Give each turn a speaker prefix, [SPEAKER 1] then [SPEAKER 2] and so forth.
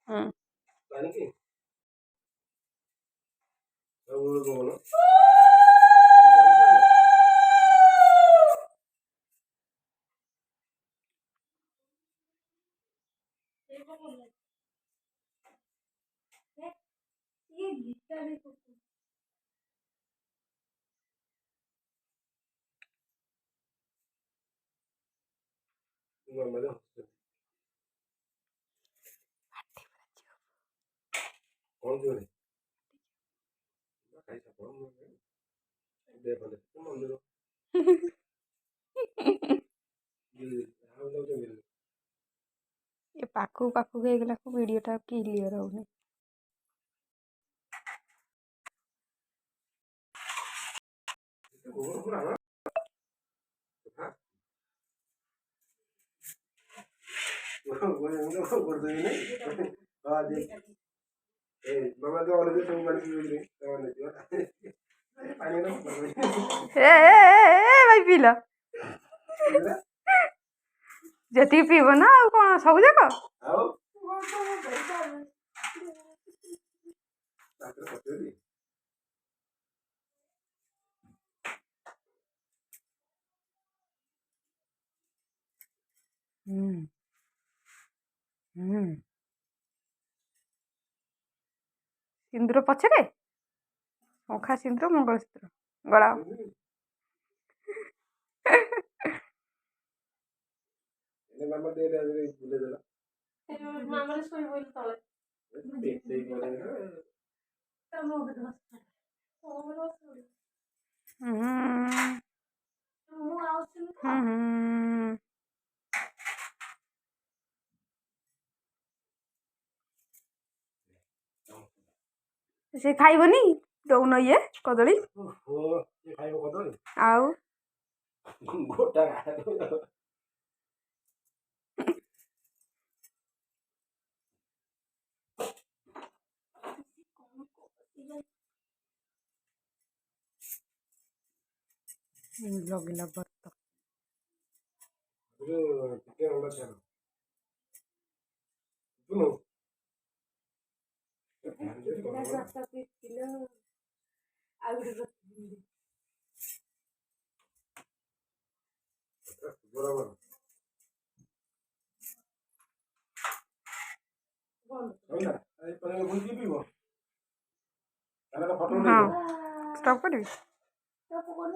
[SPEAKER 1] हम्म ये पाखु पाखु ହେଇଗଲା को वीडियोटा क्लियर होउनी भाई पीला जति पीब ना आ कौन सब जाक सिंदूर पछरे पंखा सिंदूर मंगलसूत्र गला से खाइबनी दौन ये कदली आउ लगिला बत्त हाँ स्टॉप करी